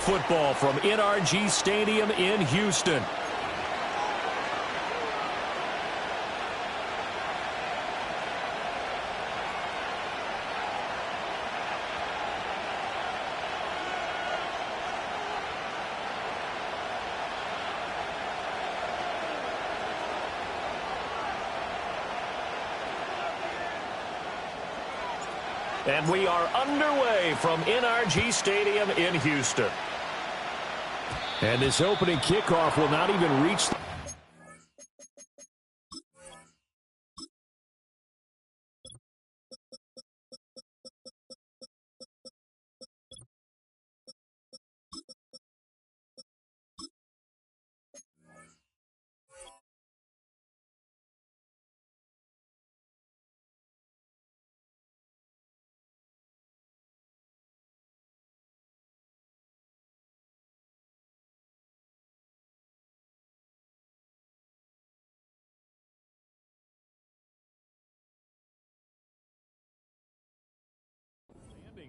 Football from NRG Stadium in Houston. And we are underway from NRG Stadium in Houston. And this opening kickoff will not even reach the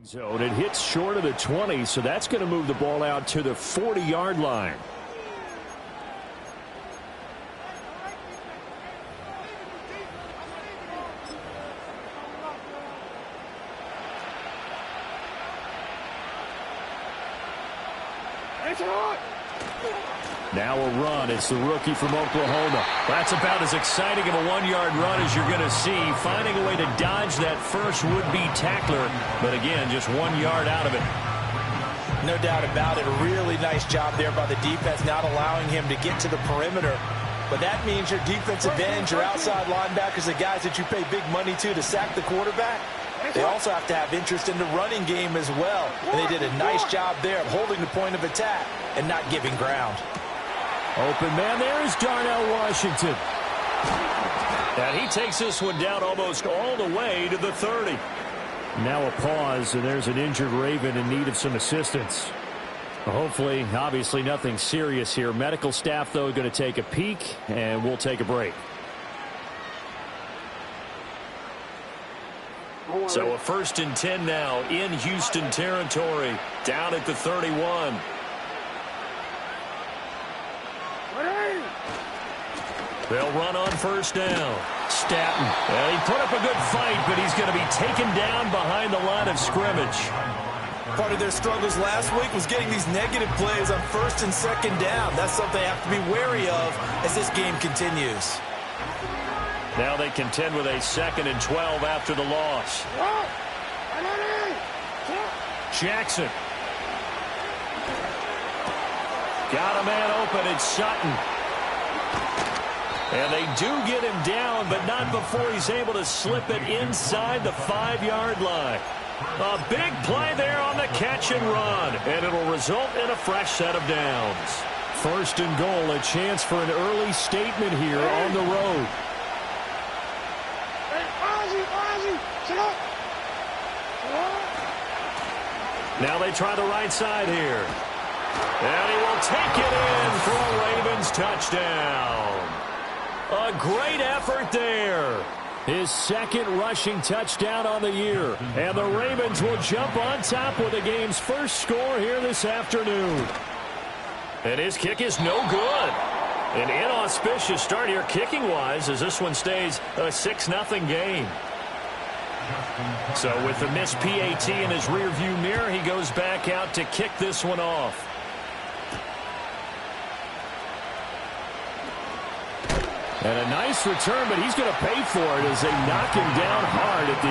zone. It hits short of the 20, so that's going to move the ball out to the 40-yard line. Now a run. It's the rookie from Oklahoma. That's about as exciting of a one-yard run as you're going to see. Finding a way to dodge that first would-be tackler. But again, just 1 yard out of it. No doubt about it. A really nice job there by the defense, not allowing him to get to the perimeter. But that means your defensive ends, your outside linebackers, the guys that you pay big money to sack the quarterback, they also have to have interest in the running game as well. And they did a nice job there of holding the point of attack and not giving ground. Open man there is Darnell Washington. And he takes this one down almost all the way to the 30. Now a pause, and there's an injured Raven in need of some assistance. Hopefully, obviously nothing serious here. Medical staff, though, going to take a peek, and we'll take a break. So a 1st and 10 now in Houston territory, down at the 31. They'll run on 1st down. Staton. He put up a good fight, but he's going to be taken down behind the line of scrimmage. Part of their struggles last week was getting these negative plays on 1st and 2nd down. That's something they have to be wary of as this game continues. Now they contend with a 2nd and 12 after the loss. Jackson. Got a man open. It's Sutton. And they do get him down, but not before he's able to slip it inside the 5-yard line. A big play there on the catch and run, and it'll result in a fresh set of downs. 1st and goal, a chance for an early statement here on the road. Now they try the right side here. And he will take it in for a Ravens touchdown. A great effort there. His 2nd rushing touchdown on the year. And the Ravens will jump on top with the game's first score here this afternoon. And his kick is no good. An inauspicious start here kicking-wise as this one stays a 6-0 game. So with the missed PAT in his rearview mirror, he goes back out to kick this one off. And a nice return, but he's going to pay for it as they knock him down hard at the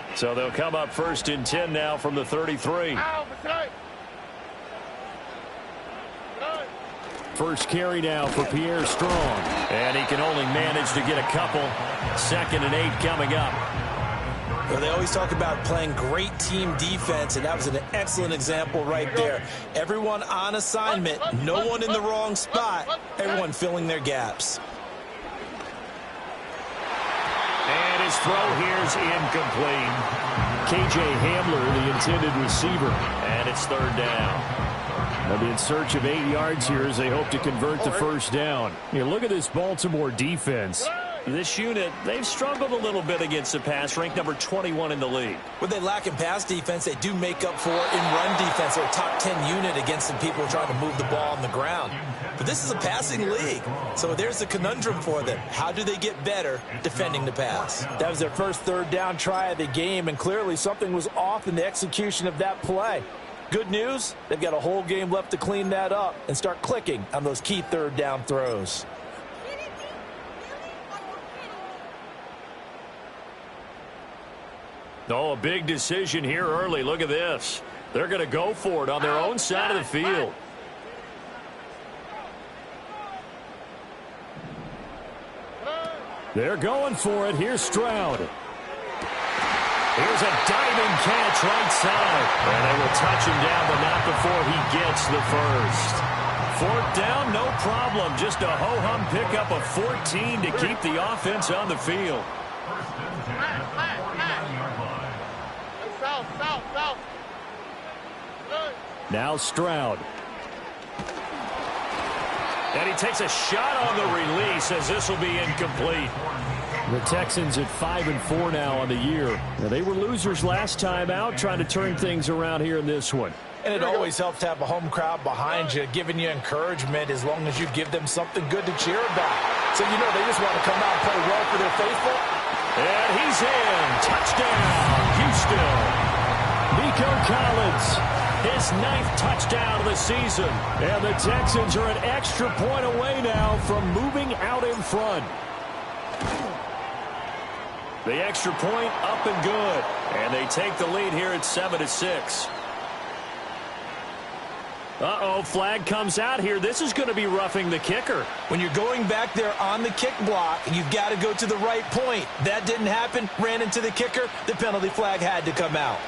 end. So they'll come up 1st and 10 now from the 33. First carry now for Pierre Strong. And he can only manage to get a couple. 2nd and 8 coming up. Well, they always talk about playing great team defense, and that was an excellent example right there. Everyone on assignment, no one in the wrong spot, everyone filling their gaps. And his throw here's incomplete. K.J. Hamler, the intended receiver. And it's 3rd down. They'll be in search of 8 yards here as they hope to convert the 1st down. You look at this Baltimore defense. This unit, they've struggled a little bit against the pass, ranked number 21 in the league. What they lack in pass defense, they do make up for in run defense. They're a top 10 unit against some people trying to move the ball on the ground. But this is a passing league, so there's the conundrum for them. How do they get better defending the pass? That was their first third down try of the game, and clearly something was off in the execution of that play. Good news, they've got a whole game left to clean that up and start clicking on those key third down throws. Oh, a big decision here early. Look at this. They're going to go for it on their own side of the field. They're going for it. Here's Stroud. Here's a diving catch right side. And they will touch him down, but not before he gets the first. Fourth down, no problem. Just a ho-hum pickup of 14 to keep the offense on the field. Now Stroud. And he takes a shot on the release as this will be incomplete. The Texans at 5-4 now on the year. Now, they were losers last time out, trying to turn things around here in this one. And it always helps to have a home crowd behind you, giving you encouragement as long as you give them something good to cheer about. So, you know, they just want to come out and play well for their faithful. And he's in. Touchdown, Houston. Nico Collins. His 9th touchdown of the season. And the Texans are an extra point away now from moving out in front. The extra point up and good. And they take the lead here at 7-6. Uh-oh, flag comes out here. This is going to be roughing the kicker. When you're going back there on the kick block, you've got to go to the right point. That didn't happen. Ran into the kicker. The penalty flag had to come out.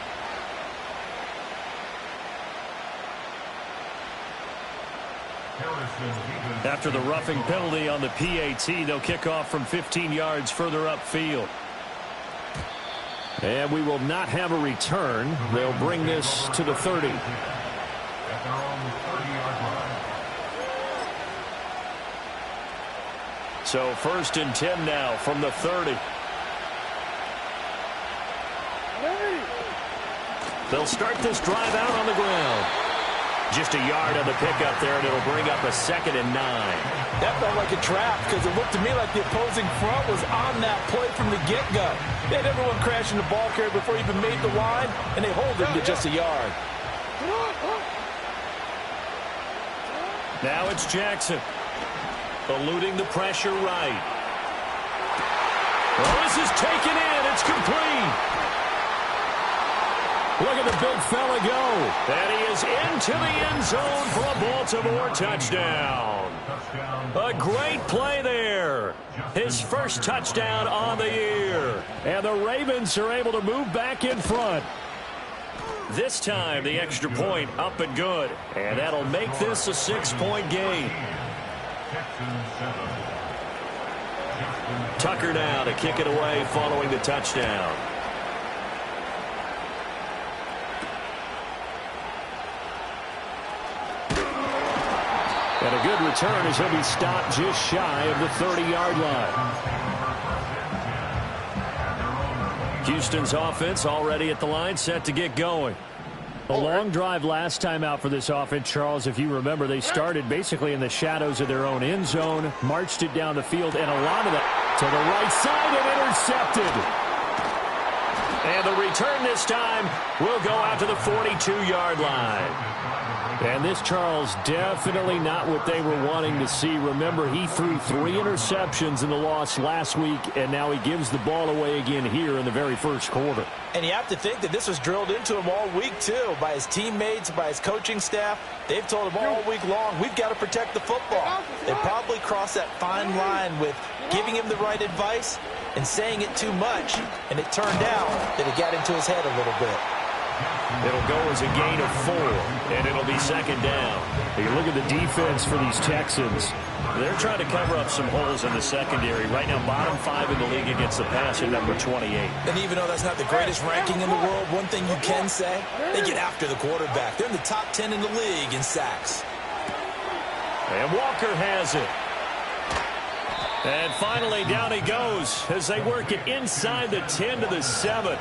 After the roughing penalty on the PAT, they'll kick off from 15 yards further upfield. And we will not have a return. They'll bring this to the 30. So 1st and 10 now from the 30. They'll start this drive out on the ground. Just a yard on the pickup there, and it'll bring up a 2nd and 9. That felt like a trap because it looked to me like the opposing front was on that play from the get-go. They had everyone crashing the ball carrier before he even made the line, and they hold him to just a yard. Now it's Jackson. Eluding the pressure right. Well, this is taken in. It's complete. Look at the big fella go. And he is into the end zone for a Baltimore touchdown. A great play there. His first touchdown on the year. And the Ravens are able to move back in front. This time, the extra point up and good. And that'll make this a 6-point game. Tucker now to kick it away following the touchdown. And a good return as he'll be stopped just shy of the 30-yard line. Houston's offense already at the line, set to get going. A long drive last time out for this offense, Charles. If you remember, they started basically in the shadows of their own end zone, marched it down the field, and a lot of that to the right side and intercepted. And the return this time will go out to the 42-yard line. And this, Charles, definitely not what they were wanting to see. Remember, he threw 3 interceptions in the loss last week, and now he gives the ball away again here in the very first quarter. And you have to think that this was drilled into him all week, too, by his teammates, by his coaching staff. They've told him all week long, we've got to protect the football. They probably crossed that fine line with giving him the right advice and saying it too much, and it turned out that it got into his head a little bit. It'll go as a gain of 4, and it'll be 2nd down. You look at the defense for these Texans. They're trying to cover up some holes in the secondary. Right now, bottom 5 in the league against the pass at number 28. And even though that's not the greatest ranking in the world, one thing you can say, they get after the quarterback. They're in the top 10 in the league in sacks. And Walker has it. And finally, down he goes as they work it inside the 10 to the 7.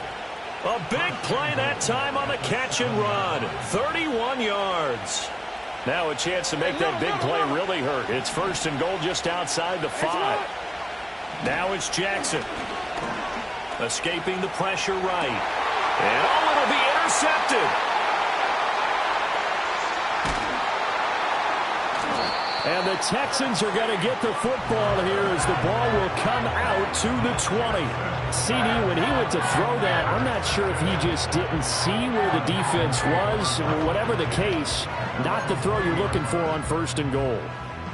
A big play that time on the catch and run. 31 yards. Now a chance to make that big play really hurt. It's first and goal just outside the 5. Now it's Jackson. Escaping the pressure right. And it'll be intercepted. And the Texans are going to get the football here as the ball will come out to the 20. CD, when he went to throw that, I'm not sure if he just didn't see where the defense was. Whatever the case, not the throw you're looking for on first and goal.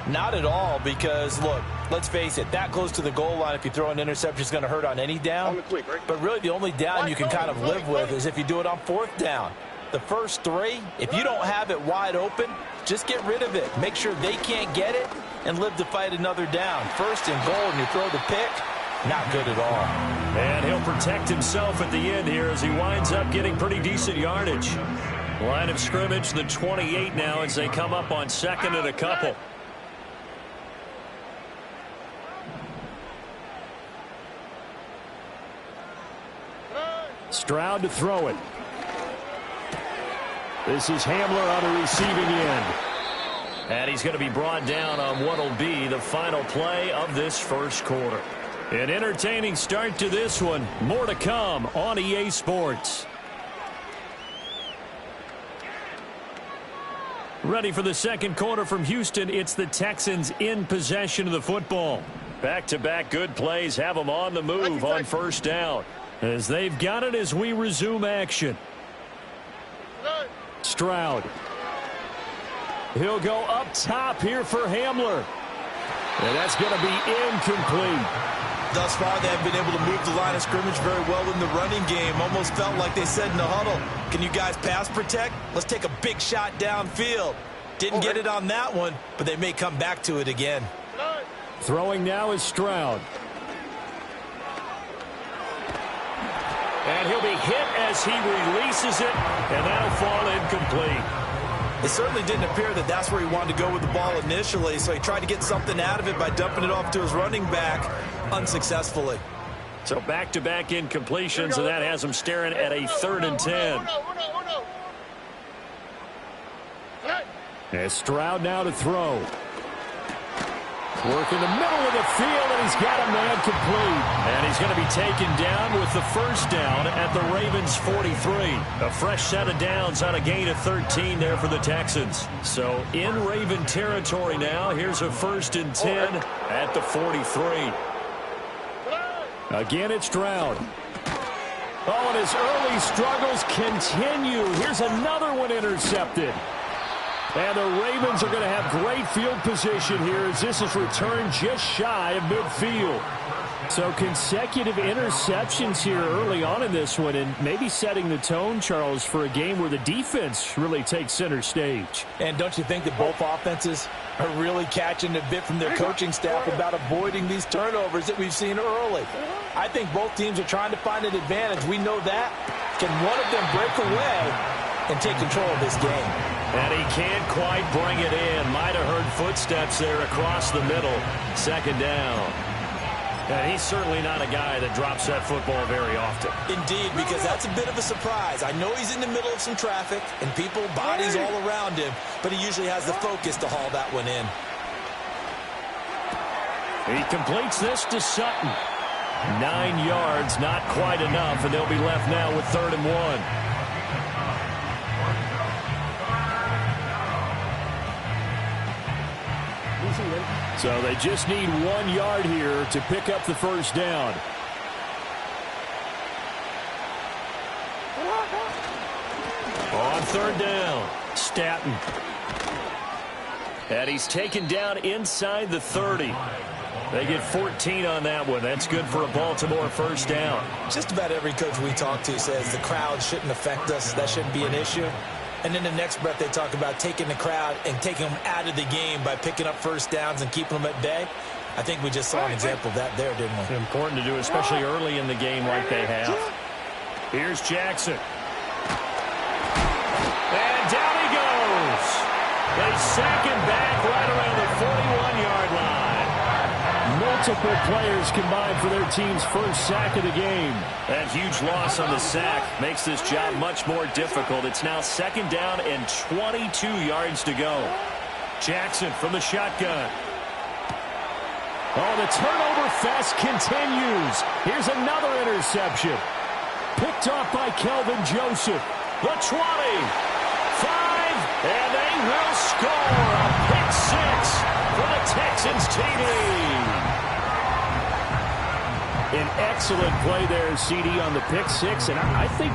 Not at all, because, look, let's face it, that close to the goal line, if you throw an interception, is going to hurt on any down. But really the only down you can kind of live with is if you do it on fourth down. The first 3, if you don't have it wide open, just get rid of it. Make sure they can't get it and live to fight another down. First and goal, and you throw the pick, not good at all. And he'll protect himself at the end here as he winds up getting pretty decent yardage. Line of scrimmage, the 28 now as they come up on second and a couple. Stroud to throw it. This is Hamler on the receiving end. And he's going to be brought down on what will be the final play of this first quarter. An entertaining start to this one. More to come on EA Sports. Ready for the second quarter from Houston. It's the Texans in possession of the football. Back-to-back good plays have them on the move on first down. As they've got it as we resume action. Stroud. He'll go up top here for Hamler. And that's going to be incomplete. Thus far, they have been able to move the line of scrimmage very well in the running game. Almost felt like they said in the huddle, can you guys pass protect? Let's take a big shot downfield. Didn't get it on that one, but they may come back to it again. Throwing now is Stroud. And he'll be hit as he releases it, and that'll fall incomplete. It certainly didn't appear that that's where he wanted to go with the ball initially, so he tried to get something out of it by dumping it off to his running back unsuccessfully. So back-to-back incompletions, and that has him staring at a 3rd and 10. As Stroud now to throw. Work in the middle of the field, and he's got a man complete. And he's going to be taken down with the first down at the Ravens' 43. A fresh set of downs on a gain of 13 there for the Texans. So in Raven territory now, here's a 1st and 10 at the 43. Again, it's Stroud. Oh, and his early struggles continue. Here's another one intercepted. And the Ravens are going to have great field position here as this is returned just shy of midfield. So consecutive interceptions here early on in this one, and maybe setting the tone, Charles, for a game where the defense really takes center stage. And don't you think that both offenses are really catching a bit from their coaching staff about avoiding these turnovers that we've seen early? I think both teams are trying to find an advantage. We know that. Can one of them break away and take control of this game? And he can't quite bring it in. Might have heard footsteps there across the middle. Second down. And he's certainly not a guy that drops that football very often. Indeed, because that's a bit of a surprise. I know he's in the middle of some traffic and people, bodies all around him, but he usually has the focus to haul that one in. He completes this to Sutton. 9 yards, not quite enough, and they'll be left now with 3rd and 1. So they just need 1 yard here to pick up the first down. On 3rd down, Staton. And he's taken down inside the 30. They get 14 on that one. That's good for a Baltimore first down. Just about every coach we talk to says the crowd shouldn't affect us. That shouldn't be an issue. And in the next breath, they talk about taking the crowd and taking them out of the game by picking up first downs and keeping them at bay. I think we just saw an example of that there, didn't we? Important to do, especially early in the game like they have. Here's Jackson. And down he goes. They sack him back right around the 41-yard line. Multiple players combined for their team's first sack of the game. That huge loss on the sack makes this job much more difficult. It's now 2nd down and 22 yards to go. Jackson from the shotgun. Oh, the turnover fest continues. Here's another interception. Picked off by Kelvin Joseph. The 20. 5. And they will score a pick 6 for the Texans TD. An excellent play there, CD, on the pick 6. And I think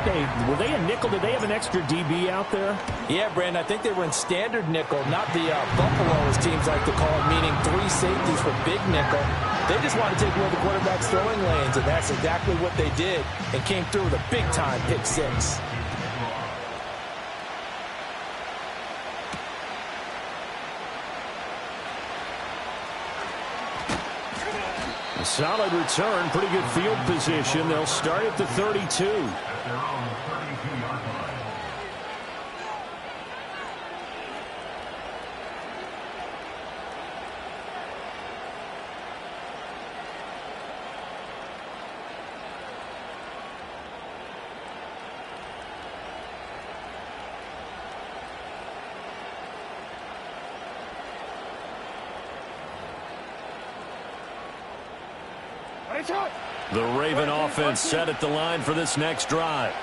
were they a nickel? Did they have an extra DB out there? Yeah, Brandon, I think they were in standard nickel, not the Buffalo, as teams like to call it, meaning 3 safeties for big nickel. They just want to take away the quarterback's throwing lanes, and that's exactly what they did, and came through with a big-time pick 6. A solid return, pretty good field position. They'll start at the 32. The Raven offense set at the line for this next drive.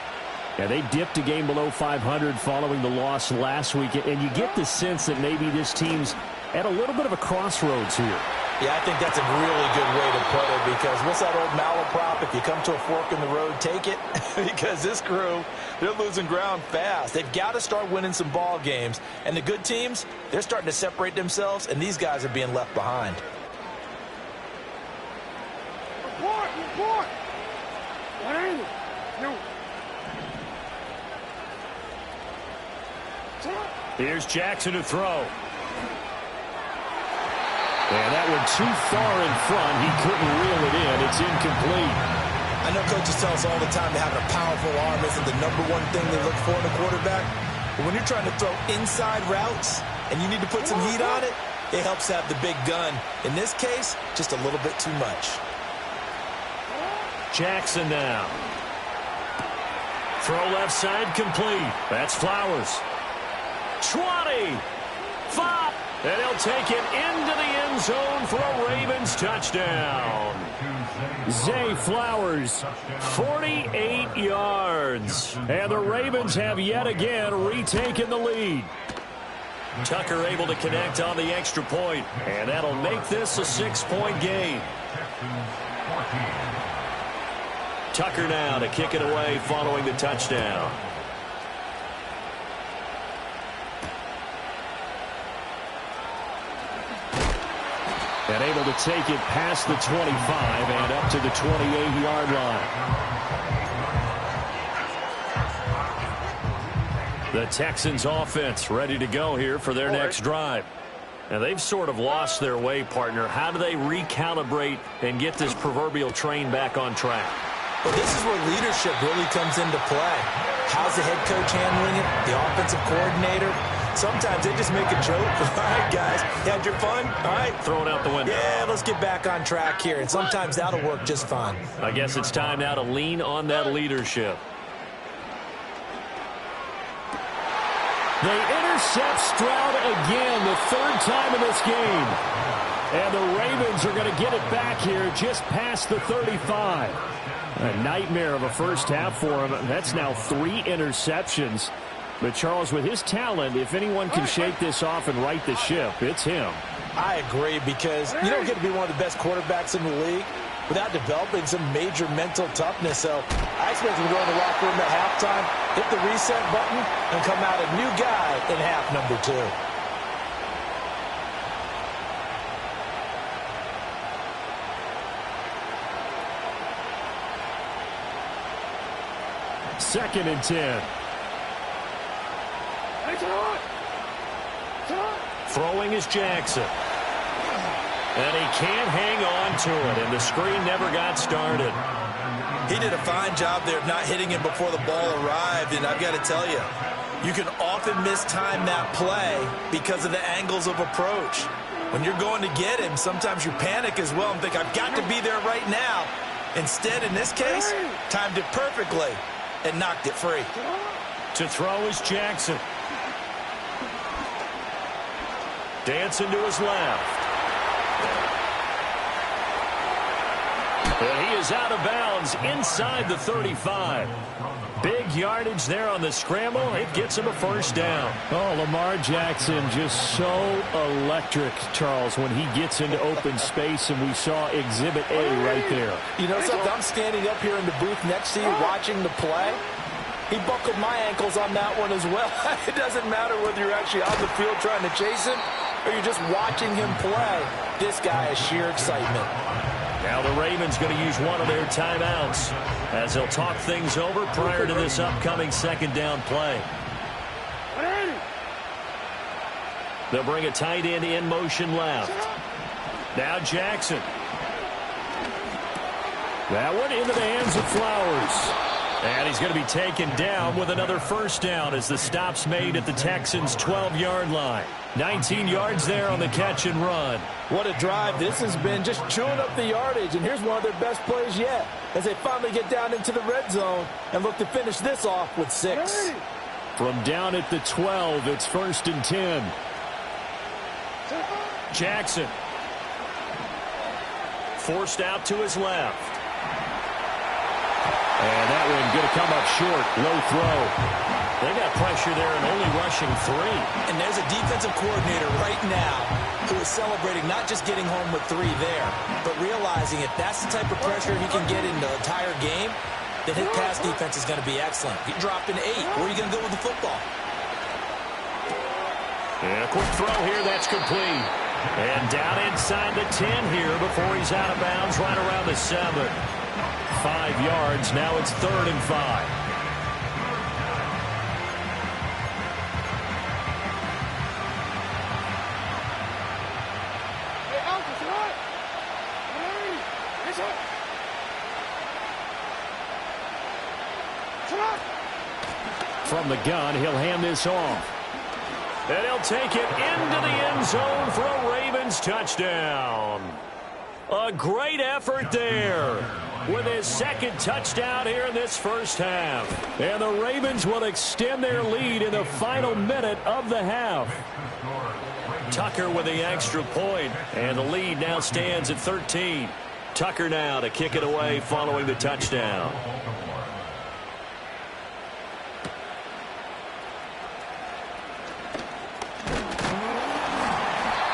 Yeah, they dipped a game below 500 following the loss last week, and you get the sense that maybe this team's at a little bit of a crossroads here. Yeah, I think that's a really good way to put it, because what's that old malaprop? If you come to a fork in the road, take it. Because this crew, they're losing ground fast. They've got to start winning some ball games. And the good teams, they're starting to separate themselves, and these guys are being left behind. Here's Jackson to throw. And that one too far in front. He couldn't reel it in. It's incomplete. I know coaches tell us all the time that having a powerful arm isn't the #1 thing they look for in a quarterback. But when you're trying to throw inside routes and you need to put some heat on it, it helps have the big gun. In this case, just a little bit too much. Jackson now. Throw left side complete. That's Flowers. 20. 5. And he'll take it into the end zone for a Ravens touchdown. Zay Flowers, 48 yards. And the Ravens have yet again retaken the lead. Tucker able to connect on the extra point. And that'll make this a 6-point game. Tucker now to kick it away following the touchdown. And able to take it past the 25 and up to the 28-yard line. The Texans offense ready to go here for their next drive. Now they've sort of lost their way, partner. How do they recalibrate and get this proverbial train back on track? Well, this is where leadership really comes into play. How's the head coach handling it? The offensive coordinator? Sometimes they just make a joke. All right, guys, you had your fun? All right. Throw it out the window. Yeah, let's get back on track here. And sometimes that'll work just fine. I guess it's time now to lean on that leadership. They intercept Stroud again, the 3rd time in this game. And the Ravens are going to get it back here just past the 35. A nightmare of a first half for him. That's now 3 interceptions. But, Charles, with his talent, if anyone can shake this off and right the ship, it's him. I agree, because you don't get to be one of the best quarterbacks in the league without developing some major mental toughness. So I expect him to go in the locker room at halftime, hit the reset button, and come out a new guy in half number 2. Second and 10. Throwing is Jackson. And he can't hang on to it, and the screen never got started. He did a fine job there of not hitting him before the ball arrived, and I've got to tell you, you can often mistime that play because of the angles of approach. When you're going to get him, sometimes you panic as well and think, I've got to be there right now. Instead, in this case, timed it perfectly and knocked it free. To throw is Jackson. Dancing to his left. And he is out of bounds inside the 35. Big yardage there on the scramble. It gets him a first down. Oh, Lamar Jackson just so electric, Charles, when he gets into open space, and we saw Exhibit A right there. You know something? I'm standing up here in the booth next to you watching the play. He buckled my ankles on that one as well. It doesn't matter whether you're actually on the field trying to chase him or you're just watching him play. This guy is sheer excitement. Now the Ravens going to use one of their timeouts as they'll talk things over prior to this upcoming second down play. They'll bring a tight end in motion left. Now Jackson. That one into the hands of Flowers. And he's going to be taken down with another first down as the stop's made at the Texans' 12-yard line. 19 yards there on the catch and run. What a drive this has been, just chewing up the yardage. And here's one of their best plays yet as they finally get down into the red zone and look to finish this off with 6. From down at the 12, it's 1st and 10. Jackson. Forced out to his left. And that one going to come up short. Low throw. They got pressure there and only rushing 3. And there's a defensive coordinator right now who is celebrating not just getting home with 3 there, but realizing if that's the type of pressure he can get in the entire game, then his pass defense is going to be excellent. He dropped an 8. Where are you going to go with the football? And a quick throw here. That's complete. And down inside the 10 here before he's out of bounds right around the 7. 5 yards. Now it's 3rd and 5. From the gun, he'll hand this off. And he'll take it into the end zone for a Ravens touchdown. A great effort there with his second touchdown here in this first half. And the Ravens will extend their lead in the final minute of the half. Tucker with the extra point, and the lead now stands at 13. Tucker now to kick it away following the touchdown.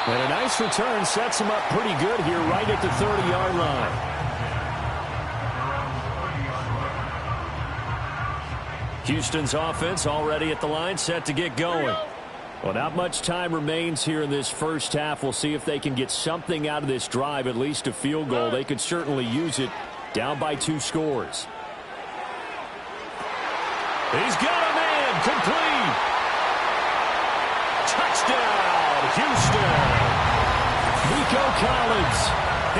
And a nice return sets him up pretty good here right at the 30-yard line. Houston's offense already at the line, set to get going. Well, not much time remains here in this first half. We'll see if they can get something out of this drive, at least a field goal. They could certainly use it, down by 2 scores. He's got a man, complete. Touchdown, Houston. Nico Collins,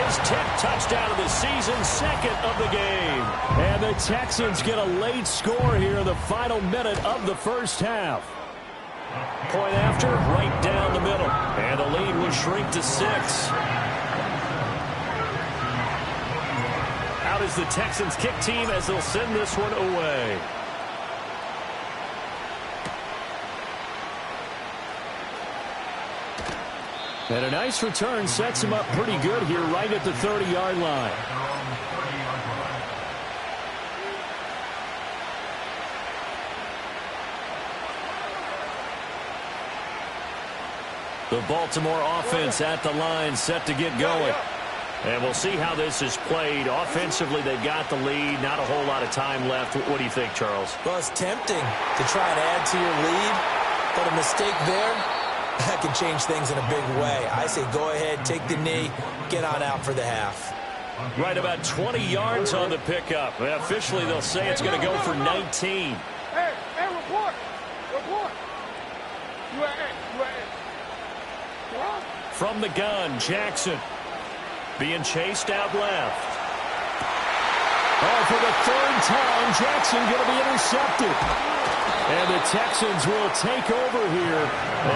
his 10th touchdown of the season, 2nd of the game. And the Texans get a late score here in the final minute of the first half. Point after, right down the middle. And the lead will shrink to 6. Out is the Texans kick team as they'll send this one away. And a nice return sets him up pretty good here right at the 30-yard line. The Baltimore offense at the line, set to get going. And we'll see how this is played. Offensively, they've got the lead. Not a whole lot of time left. What do you think, Charles? Well, it's tempting to try and add to your lead, but a mistake there, that can change things in a big way. I say go ahead, take the knee, get on out for the half. Right about 20 yards on the pickup. Officially, they'll say it's going to go for 19. Hey, report. From the gun, Jackson being chased out left. Oh, for the 3rd time, Jackson going to be intercepted. And the Texans will take over here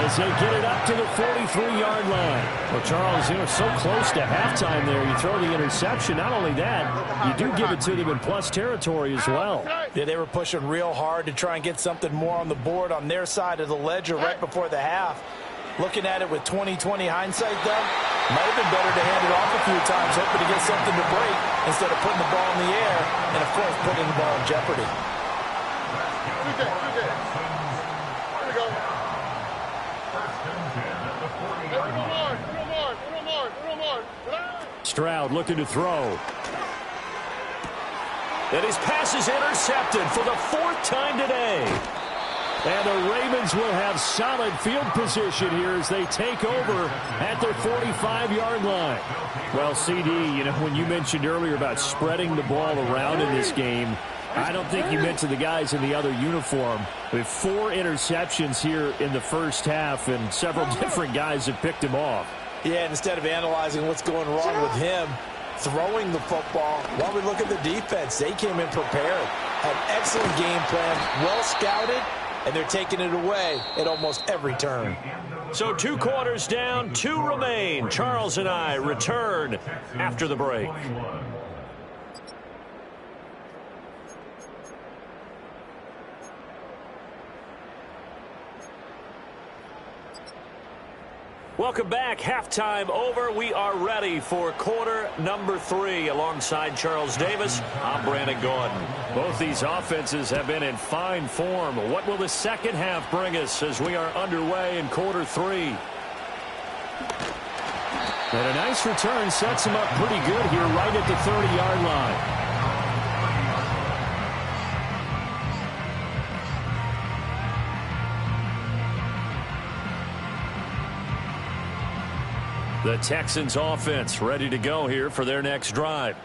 as they get it up to the 43-yard line. Well, Charles, you know, so close to halftime there. You throw the interception. Not only that, you do give it to them in plus territory as well. Yeah, they were pushing real hard to try and get something more on the board on their side of the ledger right before the half. Looking at it with 20/20 hindsight, though, might have been better to hand it off a few times, hoping to get something to break instead of putting the ball in the air and, of course, putting the ball in jeopardy. Stroud looking to throw. And his pass is intercepted for the 4th time today. And the Ravens will have solid field position here as they take over at their 45-yard line. Well, CD, you know, when you mentioned earlier about spreading the ball around in this game, I don't think you meant to the guys in the other uniform. With 4 interceptions here in the first half, and several different guys have picked him off. Yeah, instead of analyzing what's going wrong with him, throwing the football, while we look at the defense, they came in prepared. Had excellent game plan, well scouted, and they're taking it away at almost every turn. So 2 quarters down, 2 remain. Charles and I return after the break. Welcome back. Halftime over. We are ready for quarter number 3. Alongside Charles Davis, I'm Brandon Gordon. Both these offenses have been in fine form. What will the second half bring us as we are underway in quarter 3? And a nice return sets him up pretty good here right at the 30-yard line. The Texans offense ready to go here for their next drive.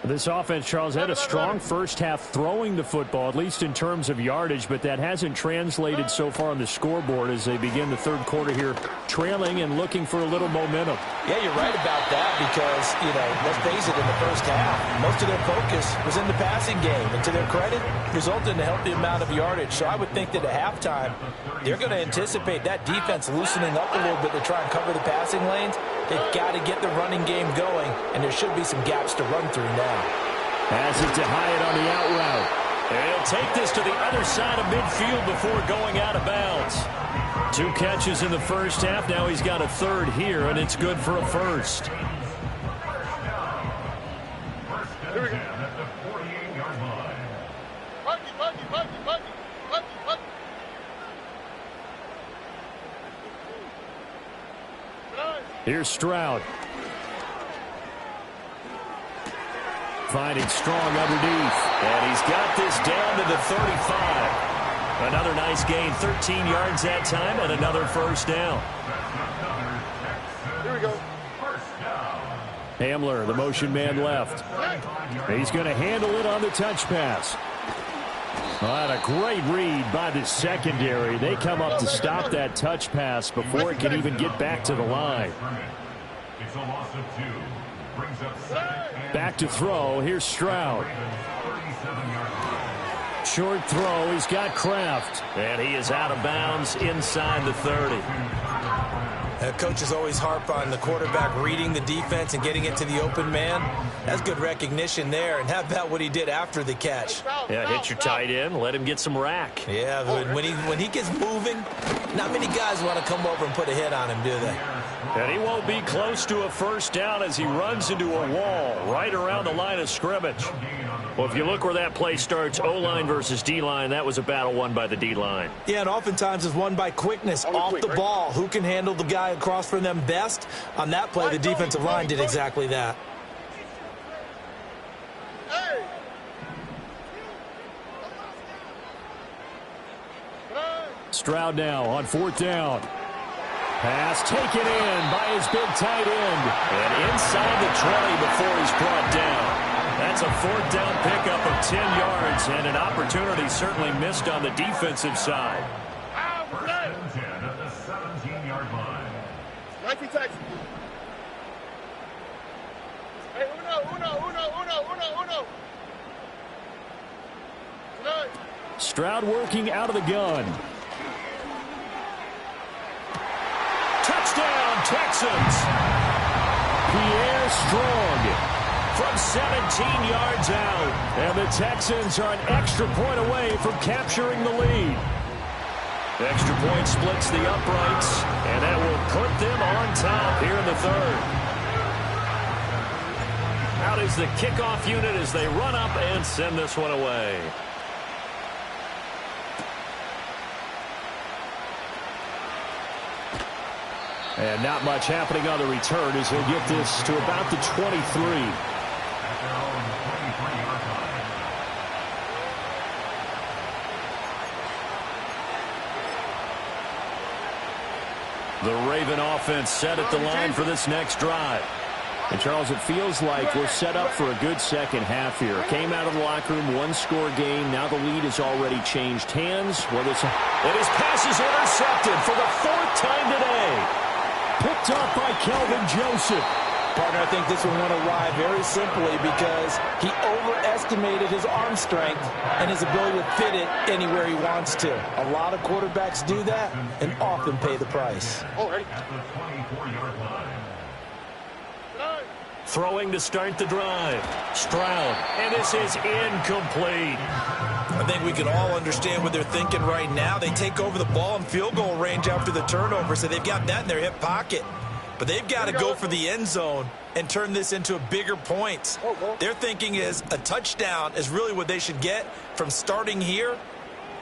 This offense, Charles, had a strong first half throwing the football, at least in terms of yardage, but that hasn't translated so far on the scoreboard as they begin the third quarter here, trailing and looking for a little momentum. Yeah, you're right about that because, you know, let's face it, in the first half, most of their focus was in the passing game, and to their credit, resulted in a healthy amount of yardage. So I would think that at halftime, they're going to anticipate that defense loosening up a little bit to try and cover the passing lanes. They've got to get the running game going, and there should be some gaps to run through now. Pass it to Hyatt on the out route. And he'll take this to the other side of midfield before going out of bounds. 2 catches in the first half. Now he's got a third here, and it's good for a first. Here we go. Here's Stroud. Finding strong underneath. And he's got this down to the 35. Another nice gain, 13 yards that time, and another first down. Here we go. Hamler, the motion man left. He's going to handle it on the touch pass. Well, a great read by the secondary. They come up to stop that touch pass before it can even get back to the line. It's a loss of 2. Brings up 7. Back to throw. Here's Stroud. Short throw. He's got Kraft. And he is out of bounds inside the 30. Coaches always harp on the quarterback reading the defense and getting it to the open man. That's good recognition there. And how about what he did after the catch? Yeah, hit your tight end. Let him get some rack. Yeah, but when he gets moving, not many guys want to come over and put a hit on him, do they? And he won't be close to a first down as he runs into a wall right around the line of scrimmage. Well, if you look where that play starts, O-line versus D-line, that was a battle won by the D-line. Yeah, and oftentimes it's won by quickness off the ball. Who can handle the guy across from them best? On that play, the defensive line did exactly that. Stroud now on 4th down. Pass taken in by his big tight end. And inside the 20 before he's brought down. That's a 4th down pickup of 10 yards and an opportunity certainly missed on the defensive side. At the 17-yard line. 19 Texans. Hey, uno. Stroud working out of the gun. Touchdown, Texans. Pierre Strong From 17 yards out. And the Texans are an extra point away from capturing the lead. The extra point splits the uprights, and that will put them on top here in the third. Out is the kickoff unit as they run up and send this one away. And not much happening on the return as he'll get this to about the 23. The Raven offense set at the line for this next drive. And, Charles, it feels like we're set up for a good second half here. Came out of the locker room, one-score game. Now the lead has already changed hands. And his pass is intercepted for the 4th time today. Picked up by Kelvin Joseph. Partner, I think this one went awry very simply because he overestimated his arm strength and his ability to fit it anywhere he wants to. A lot of quarterbacks do that and often pay the price. Throwing to start the drive. Stroud. And this is incomplete. I think we can all understand what they're thinking right now. They take over the ball in field goal range after the turnover, so they've got that in their hip pocket. But they've got to go for the end zone and turn this into a bigger point. Their thinking is a touchdown is really what they should get from starting here.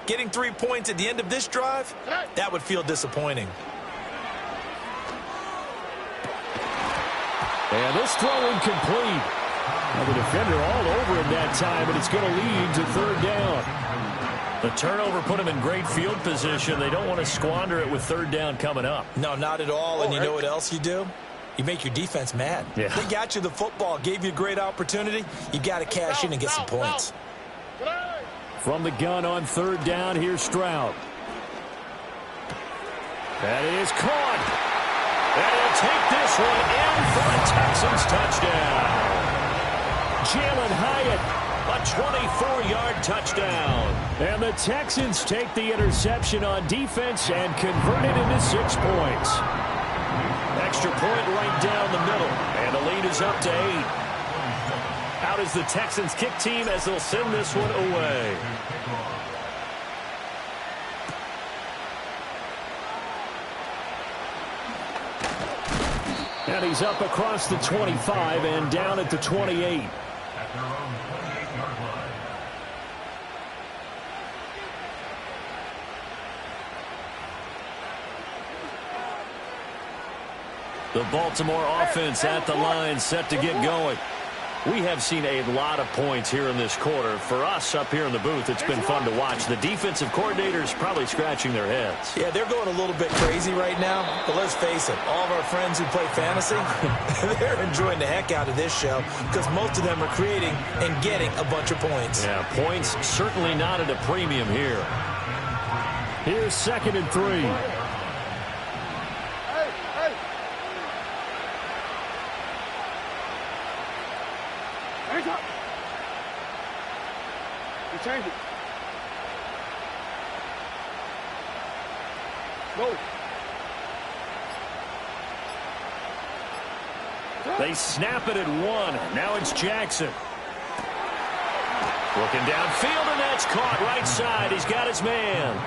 Getting 3 points at the end of this drive, that would feel disappointing. And this throw incomplete. Well, the defender all over him that time, and it's going to lead to third down. The turnover put them in great field position. They don't want to squander it with third down coming up. No, not at all. And you know what else you do? You make your defense mad. Yeah. They got you the football, gave you a great opportunity. You got to cash in and get some points. From the gun on third down, here's Stroud. That is caught. And he'll take this one in for a Texans touchdown. Jalen Hyatt, a 24-yard touchdown. And the Texans take the interception on defense and convert it into 6 points. Extra point right down the middle. And the lead is up to 8. Out is the Texans kick team as they'll send this one away. And he's up across the 25 and down at the 28. The Baltimore offense at the line, set to get going. We have seen a lot of points here in this quarter. For us up here in the booth, it's been fun to watch. The defensive coordinators probably scratching their heads. Yeah, they're going a little bit crazy right now. But let's face it, all of our friends who play fantasy, they're enjoying the heck out of this show because most of them are creating and getting a bunch of points. Yeah, points certainly not at a premium here. Here's 2nd and 3. Change it. Go. They snap it at 1. Now it's Jackson. Looking downfield, and that's caught right side. He's got his man.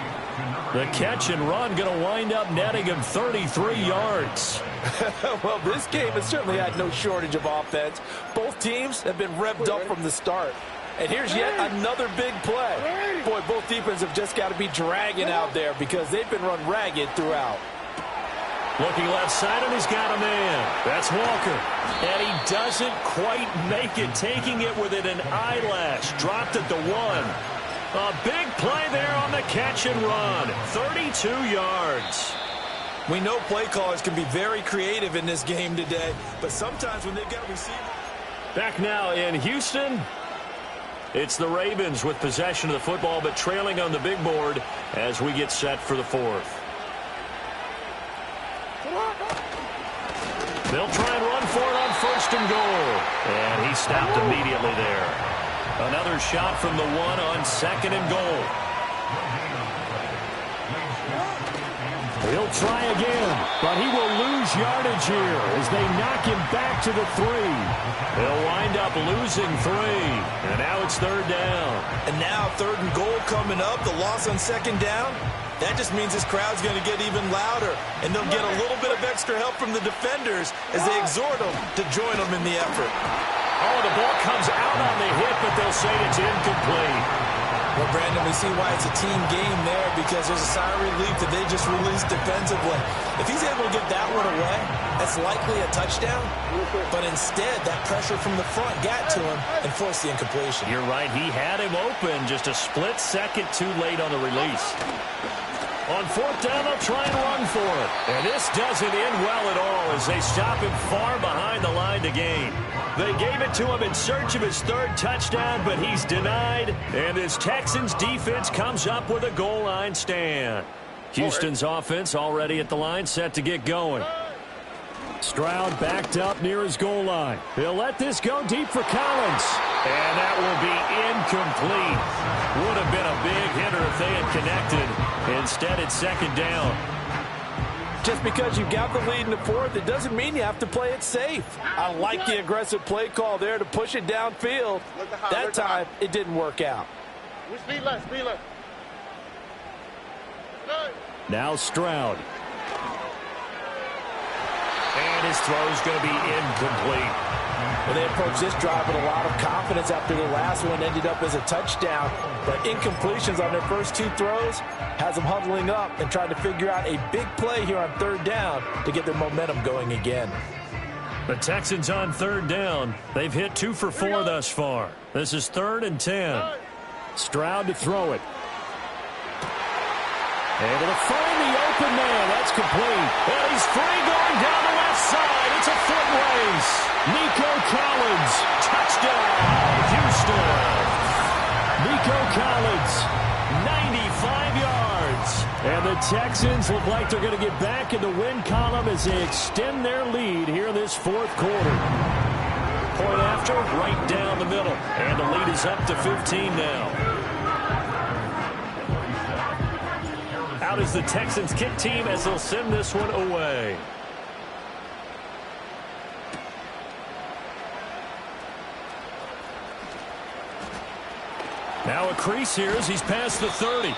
The catch and run going to wind up netting him 33 yards. Well, this game has certainly had no shortage of offense. Both teams have been revved up from the start. And here's yet another big play. Boy, both defenses have just got to be dragging out there because they've been run ragged throughout. Looking left side, and he's got a man. That's Walker. And he doesn't quite make it, taking it within an eyelash. Dropped at the 1. A big play there on the catch and run. 32 yards. We know play callers can be very creative in this game today, but sometimes when they've got a receiver. Back now in Houston. It's the Ravens with possession of the football, but trailing on the big board as we get set for the 4th. They'll try and run for it on 1st and goal. And he stopped immediately there. Another shot from the 1 on 2nd and goal. He'll try again, but he will lose yardage here as they knock him back to the 3. He'll wind up losing 3, and now it's 3rd down. And now 3rd and goal coming up, the loss on 2nd down. That just means this crowd's going to get even louder, and they'll get a little bit of extra help from the defenders as they exhort them to join them in the effort. Oh, the ball comes out on the hit, but they'll say it's incomplete. Well, Brandon, we see why it's a team game there because there's a sigh of relief that they just released defensively. If he's able to get that one away, that's likely a touchdown. But instead, that pressure from the front got to him and forced the incompletion. You're right. He had him open just a split second too late on the release. On 4th down, they'll try and run for it. And this doesn't end well at all as they stop him far behind the line to gain. They gave it to him in search of his 3rd touchdown, but he's denied. And this Texans defense comes up with a goal line stand. Houston's offense already at the line, set to get going. Stroud backed up near his goal line. He'll let this go deep for Collins. And that will be incomplete. Would have been a big hitter if they had connected. Instead, it's 2nd down. Just because you got the lead in the 4th, it doesn't mean you have to play it safe. I like the aggressive play call there to push it downfield. That time, it didn't work out. Now Stroud. And his throw's going to be incomplete. Well, they approached this drive with a lot of confidence after the last one ended up as a touchdown. But incompletions on their first 2 throws has them huddling up and trying to figure out a big play here on 3rd down to get their momentum going again. The Texans on 3rd down. They've hit 2 for 4 thus far. This is 3rd and 10. Stroud to throw it. Able to find the open man. That's complete. And he's free going down the left side. It's a foot race. Nico Collins. Touchdown, Houston. Nico Collins, 95 yards. And the Texans look like they're going to get back in the win column as they extend their lead here in this 4th quarter. Point after, right down the middle. And the lead is up to 15 now. Out is the Texans kick team as they'll send this one away. Now a crease here as he's past the 30.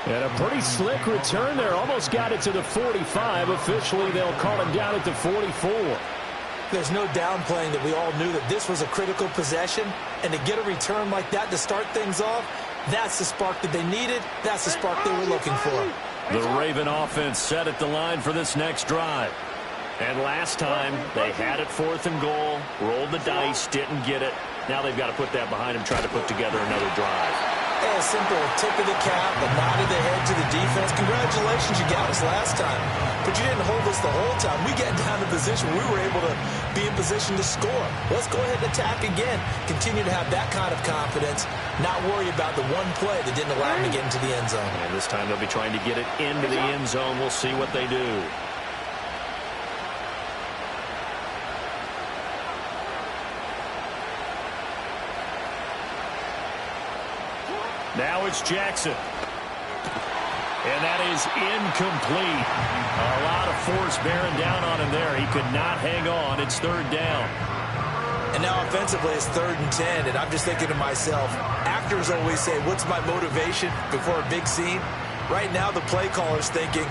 And a pretty slick return there. Almost got it to the 45. Officially, they'll call him down at the 44. There's no downplaying that we all knew that this was a critical possession. And to get a return like that to start things off, that's the spark that they needed. That's the spark they were looking for. The Raven offense set at the line for this next drive. And last time, they had it 4th and goal, rolled the dice, didn't get it. Now they've got to put that behind them, try to put together another drive. A simple tip of the cap, a nod of the head to the defense. Congratulations, you got us last time. But you didn't hold us the whole time. We got down to position. We were able to be in position to score. Let's go ahead and attack again. Continue to have that kind of confidence. Not worry about the one play that didn't allow them to get into the end zone. And this time they'll be trying to get it into the end zone. We'll see what they do. Now it's Jackson. And that is incomplete. A lot of force bearing down on him there. He could not hang on. It's 3rd down. And now offensively it's 3rd and 10. And I'm just thinking to myself, actors always say, what's my motivation before a big scene? Right now the play caller's thinking,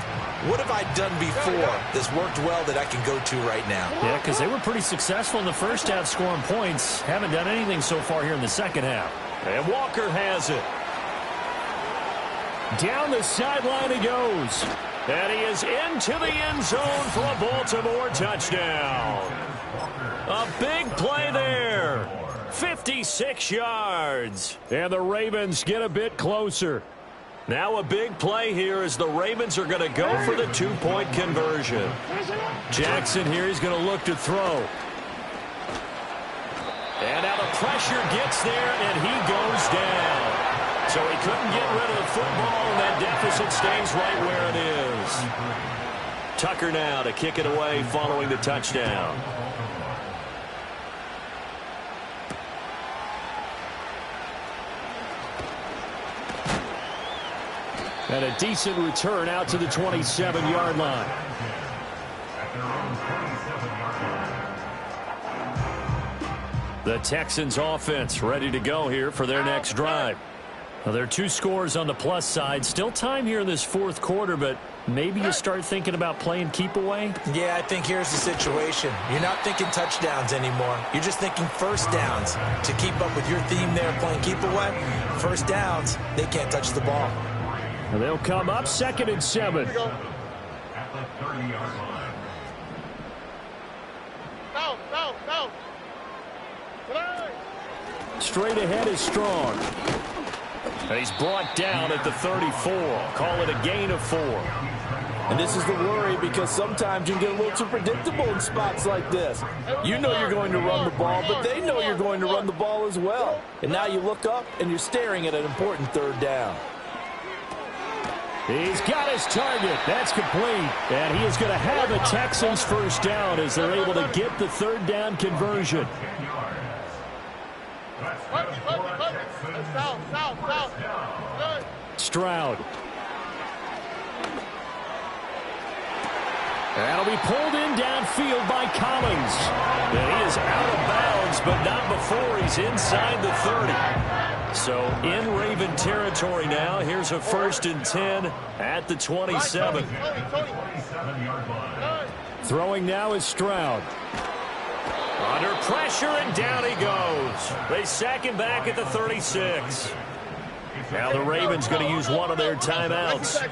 what have I done before that's worked well that I can go to right now? Yeah, because they were pretty successful in the first half scoring points. Haven't done anything so far here in the second half. And Walker has it. Down the sideline he goes. And he is into the end zone for a Baltimore touchdown. A big play there. 56 yards. And the Ravens get a bit closer. Now a big play here as the Ravens are going to go for the 2-point conversion. Jackson here, he's going to look to throw. And now the pressure gets there, and he goes down. So he couldn't get rid of the football, and that deficit stays right where it is. Tucker now to kick it away following the touchdown. And a decent return out to the 27-yard line. The Texans offense ready to go here for their next drive. Well, there are 2 scores on the plus side. Still time here in this fourth quarter, but maybe you start thinking about playing keep away? Yeah, I think here's the situation. You're not thinking touchdowns anymore. You're just thinking first downs. To keep up with your theme there, playing keep away, first downs, they can't touch the ball. And they'll come up 2nd and 7. At the 30-yard line. No. Straight ahead is Strong. And he's brought down at the 34. Call it a gain of 4. And this is the worry, because sometimes you can get a little too predictable in spots like this. You know you're going to run the ball, but they know you're going to run the ball as well. And now you look up and you're staring at an important 3rd down. He's got his target. That's complete. And he is going to have a Texans first down as they're able to get the 3rd down conversion. Stroud. That'll be pulled in downfield by Collins. And he is out of bounds, but not before he's inside the 30. So in Raven territory now. Here's a 1st and 10 at the 27. Throwing now is Stroud. Under pressure, and down he goes. They sack him back at the 36. Now the Ravens going to use one of their timeouts.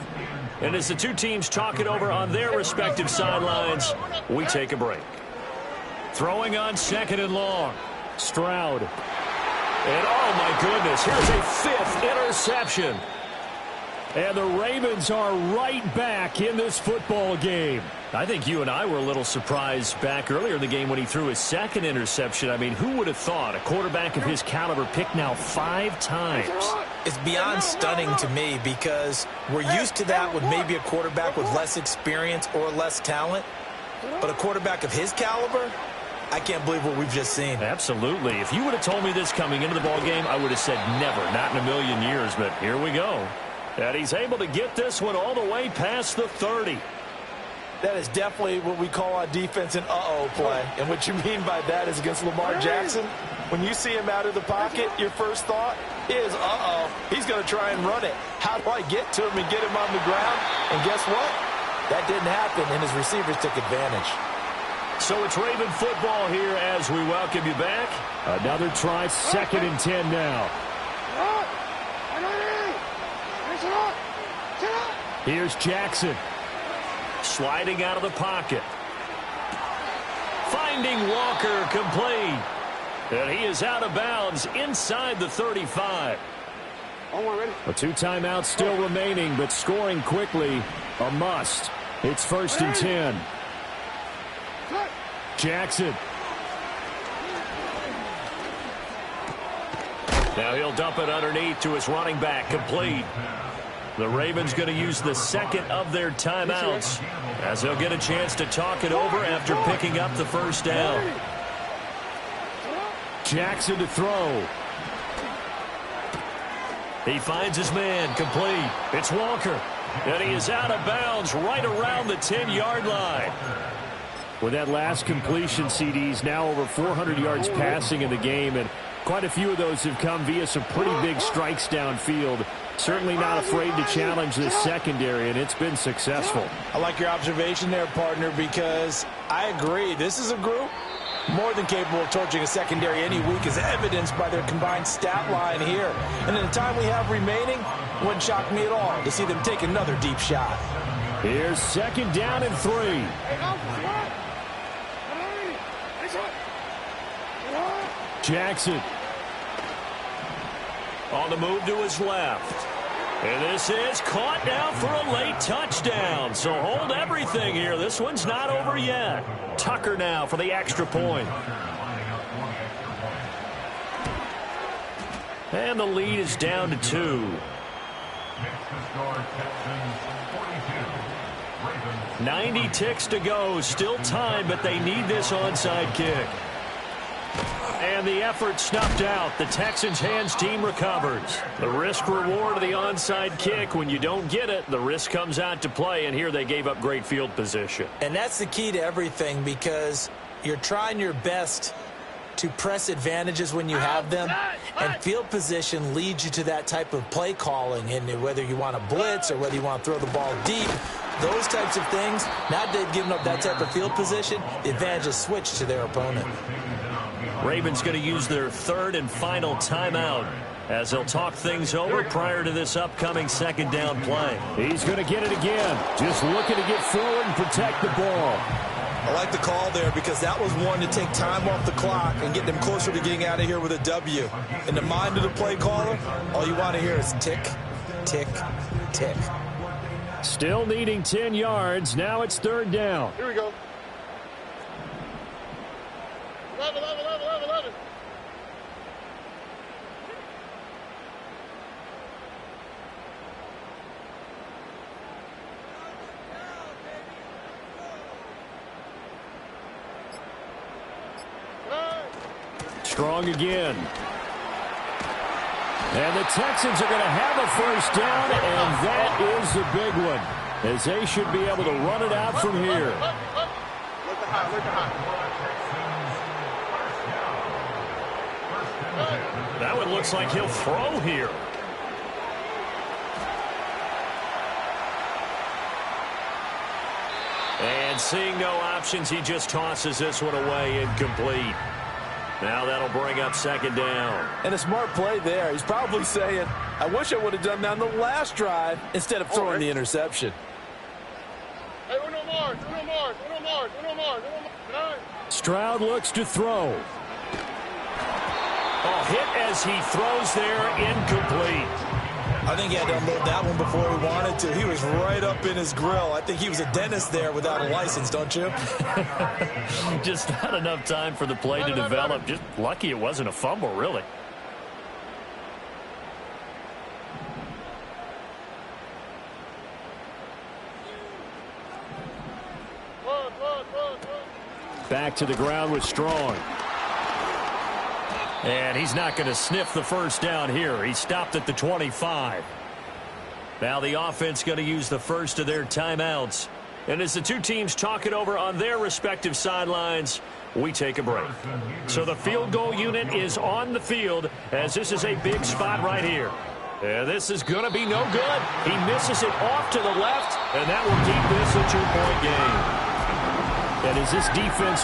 And as the 2 teams talk it over on their respective sidelines, we take a break. Throwing on 2nd and long. Stroud. And oh my goodness, here's a 5th interception. And the Ravens are right back in this football game. I think you and I were a little surprised back earlier in the game when he threw his 2nd interception. I mean, who would have thought a quarterback of his caliber picked now 5 times? It's beyond stunning to me, because we're used to that with maybe a quarterback with less experience or less talent. But a quarterback of his caliber, I can't believe what we've just seen. Absolutely. If you would have told me this coming into the ballgame, I would have said never, not in a million years. But here we go. And he's able to get this one all the way past the 30. That is definitely what we call on defense an uh-oh play. And what you mean by that is against Lamar Jackson, when you see him out of the pocket, your first thought is, uh-oh, he's going to try and run it. How do I get to him and get him on the ground? And guess what? That didn't happen, and his receivers took advantage. So it's Raven football here as we welcome you back. Another try, 2nd and 10 now. Here's Jackson. Sliding out of the pocket. Finding Walker, complete. And he is out of bounds inside the 35. A 2 timeouts still remaining, but scoring quickly, a must. It's 1st and 10. Jackson. Now he'll dump it underneath to his running back, complete. The Ravens going to use the 2nd of their timeouts as they'll get a chance to talk it over after picking up the first down. Jackson to throw. He finds his man, complete. It's Walker. And he is out of bounds right around the 10-yard line. With that last completion, CD's now over 400 yards passing in the game, and quite a few of those have come via some pretty big strikes downfield. Certainly not afraid to challenge this secondary, and it's been successful. I like your observation there, partner, because I agree. This is a group more than capable of torching a secondary any week, as evidenced by their combined stat line here. And in the time we have remaining, it wouldn't shock me at all to see them take another deep shot. Here's 2nd down and 3. Jackson. On the move to his left. And this is caught now for a late touchdown. So hold everything here. This one's not over yet. Tucker now for the extra point. And the lead is down to 2. 90 ticks to go. Still time, but they need this onside kick. And the effort snuffed out. The Texans' hands team recovers. The risk-reward of the onside kick. When you don't get it, the risk comes out to play, and here they gave up great field position. And that's the key to everything, because you're trying your best to press advantages when you have them, and field position leads you to that type of play calling. And whether you want to blitz or whether you want to throw the ball deep, those types of things, now they've given up that type of field position, the advantage is switched to their opponent. Ravens going to use their third and final timeout as they'll talk things over prior to this upcoming second down play. He's going to get it again. Just looking to get forward and protect the ball. I like the call there because that was one to take time off the clock and get them closer to getting out of here with a W. In the mind of the play caller, all you want to hear is tick, tick, tick. Still needing 10 yards. Now it's third down. Here we go. 11, 11, 11, 11, 11. Strong again. And the Texans are going to have a first down, and that is the big one, as they should be able to run it out from here. Look the high, look the high. That one looks like he'll throw here. And seeing no options, he just tosses this one away, incomplete. Now that'll bring up second down. And a smart play there. He's probably saying, I wish I would have done that on the last drive instead of throwing the interception. Hey, uno more, uno more, uno more, uno more, uno more. Stroud looks to throw. Oh, hit as he throws there, incomplete. I think he had to unload that one before he wanted to. He was right up in his grill. I think he was a dentist there without a license, don't you? Just not enough time for the play to develop. Just lucky it wasn't a fumble, really. Back to the ground with Strong. And he's not going to sniff the first down here. He stopped at the 25. Now the offense going to use the first of their timeouts. And as the two teams talk it over on their respective sidelines, we take a break. So the field goal unit is on the field, as this is a big spot right here. And this is going to be no good. He misses it off to the left, and that will keep this a 2-point game. And as this defense